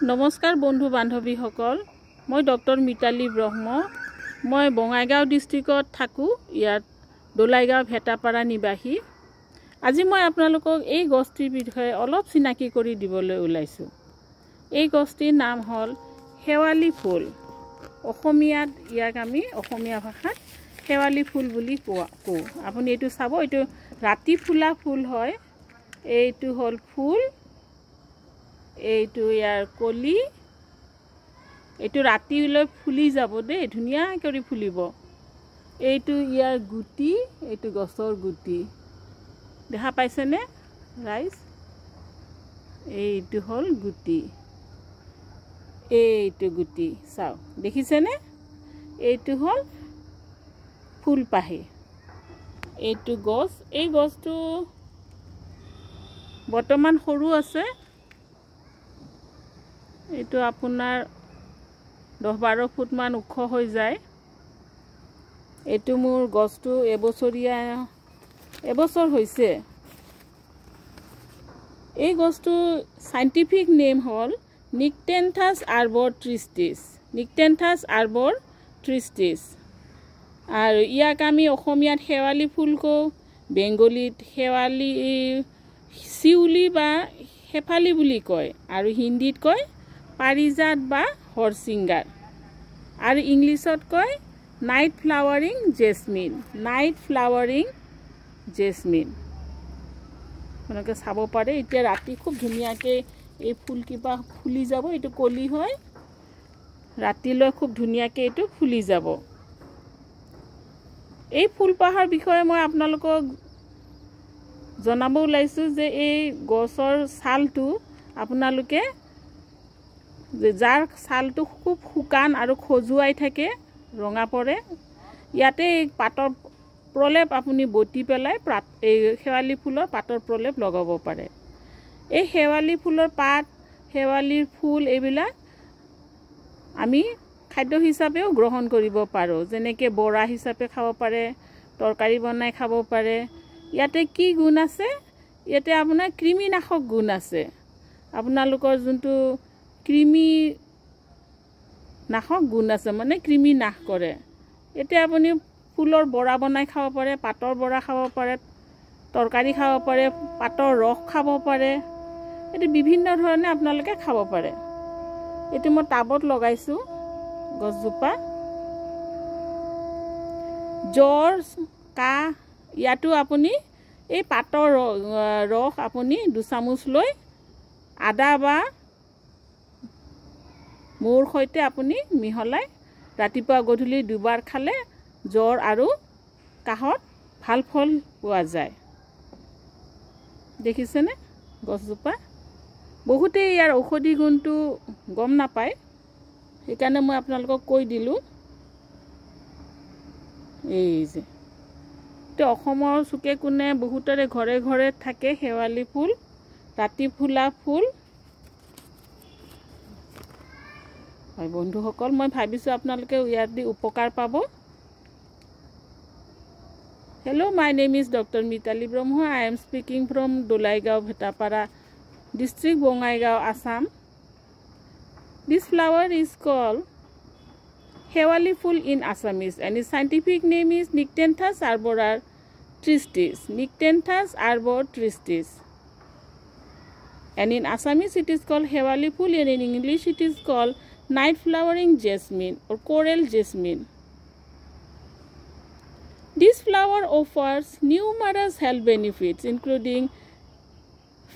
নমস্কাৰ বন্ধু বান্ধৱীসকল, মই ডক্টৰ মিতালী ব্ৰহ্ম। মই বঙাইগাঁও ডিষ্ট্ৰিক্টত থাকোঁ। ইয়াত দোলাইগাঁও ভেটাপাৰা নিবাসী। আজি মই আপোনালোকক এই গছটিৰ বিষয়ে অলপ চিনাকি কৰি দিবলৈ ওলাইছোঁ। এই গছটিৰ নাম হ'ল শেৱালি ফুল। অসমীয়াত ইয়াক আমি অসমীয়া ভাষাত শেৱালি ফুল বুলি কওঁ। আপুনি এইটো চাব, এইটো ৰাতি ফুলা ফুল হয়। এইটো হ'ল ফুল, এইটো ইয়াৰ কলি। এইটো ৰাতিলৈ ফুলি যাব দেই, ধুনীয়া কৰি ফুলিব। এইটো ইয়াৰ গুটি, এইটো গছৰ গুটি দেখা পাইছেনে ৰাইজ? এইটো হ'ল গুটি, এইটো গুটি চাওক, দেখিছেনে? এইটো হ'ল ফুলপাহি। এইটো গছ, এই গছটো বৰ্তমান সৰু আছে। এইটো আপোনাৰ 10-12 ফুটমান ওখ হৈ যায়। এইটো মোৰ গছটো এবছৰ হৈছে। এই গছটো সাইণ্টিফিক নেম হ'ল নিকটেন্থাছ আৰ্বৰ ট্ৰিষ্টিছ। নিকটেন্থাছ আৰ্বৰ ট্ৰিষ্টিছ। আৰু ইয়াক আমি অসমীয়াত শেৱালি ফুল কওঁ, বেংগলীত শেৱালি শিউলি বা শেফালি বুলি কয়, আৰু হিন্দীত কয় পাৰিজাত বা হৰচিংগাৰ, আৰু ইংলিছত কয় night flowering jasmine. Night flowering jasmine আপোনালোকে চাব পাৰে। এতিয়া ৰাতি খুব ধুনীয়াকৈ এই ফুলকিপা ফুলি যাব। এইটো কলি হয়, ৰাতিলৈ খুব ধুনীয়াকৈ এইটো ফুলি যাব। এই ফুলপাহৰ বিষয়ে মই আপোনালোকক জনাব ওলাইছোঁ যে এই গছৰ ছালটো আপোনালোকে, যাৰ ছালটো খুব শুকান আৰু খজুৱাই থাকে, ৰঙা পৰে, ইয়াতে পাতৰ প্ৰলেপ আপুনি বটি পেলাই এই শেৱালি ফুলৰ পাতৰ প্ৰলেপ লগাব পাৰে। এই শেৱালি ফুলৰ পাত, শেৱালিৰ ফুল এইবিলাক আমি খাদ্য হিচাপেও গ্ৰহণ কৰিব পাৰোঁ। যেনেকৈ বৰা হিচাপে খাব পাৰে, তৰকাৰী বনাই খাব পাৰে। ইয়াতে কি গুণ আছে? ইয়াতে আপোনাৰ কৃমিনাশক গুণ আছে। আপোনালোকৰ যোনটো কৃমিনাশক গুণ আছে, মানে কৃমি নাশ কৰে। এতিয়া আপুনি ফুলৰ বৰা বনাই খাব পাৰে, পাতৰ বৰা খাব পাৰে, তৰকাৰী খাব পাৰে, পাতৰ ৰস খাব পাৰে। এইটো বিভিন্ন ধৰণে আপোনালোকে খাব পাৰে। এইটো মই টাবত লগাইছোঁ গছজোপা। জ্বৰ, কাহ, ইয়াতো আপুনি এই পাতৰ ৰস আপুনি 2 চামুচ লৈ আদা বা মৌৰ সৈতে আপুনি মিহলাই ৰাতিপুৱা গধূলি 2 বাৰ খালে জ্বৰ আৰু কাহত ভাল ফল পোৱা যায়। দেখিছেনে গছজোপা? বহুতেই ইয়াৰ ঔষধি গুণটো গম নাপায়, সেইকাৰণে মই আপোনালোকক কৈ দিলোঁ। এই যে এইটো অসমৰ চুকে কোণে বহুতৰে ঘৰে ঘৰে থাকে শেৱালি ফুল, ৰাতি ফুলা ফুল। হয় বন্ধুসকল, মই ভাবিছোঁ আপোনালোকে ইয়াত দি উপকাৰ পাব। Hello, my name is Dr. Mitali Brahma. I am speaking from Dolaigao Bhetapara district, Bongaigaon, Assam. This flower is called Sewali full in Assamese, and its scientific name is Nikthenthus arbor tristis. Nikthenthus arbor tristis. And in Assamese it is called Sewali full, and in English it is called night flowering jasmine or coral jasmine. This flower offers numerous health benefits, including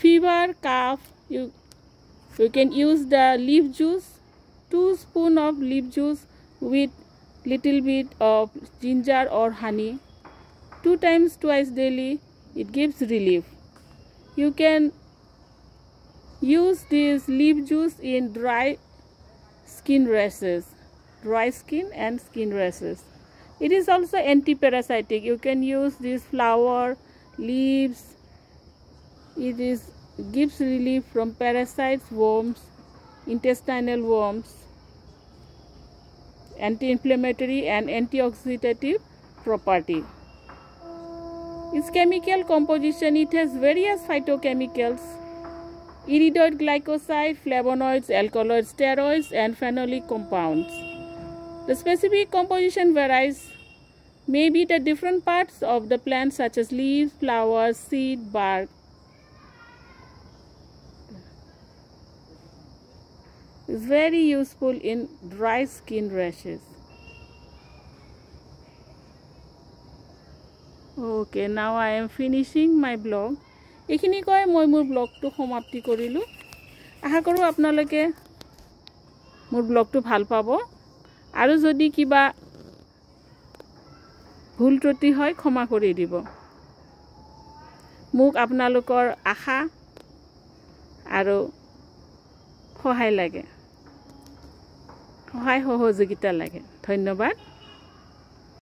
fever, cough. You can use the leaf juice, 2 spoons of leaf juice with little bit of ginger or honey, 2 times twice daily. It gives relief. You can use this leaf juice in dry skin rashes, dry skin and skin rashes. It is also anti-parasitic. You can use this flower, leaves. It gives relief from parasites, worms, intestinal worms, anti-inflammatory and antioxidative property. Its chemical composition, it has various phytochemicals iridoid glycoside, flavonoids, alkaloids, steroids, and phenolic compounds. The specific composition varies, maybe the different parts of the plant such as leaves, flowers, seed, bark. It's very useful in dry skin rashes. Okay, now I am finishing my blog. এইখিনি কই মই মোৰ ব্লগটো সমাপ্তি কৰিলো আশা কৰো আপোনালোকে মোৰ ব্লগটো ভাল পাব আৰু যদি কিবা ভুল ত্ৰুটি হয় ক্ষমা কৰি দিব মোক আপোনালোকৰ আশা আৰু সহায় লাগে সহায় সহযোগিতা লাগে ধন্যবাদ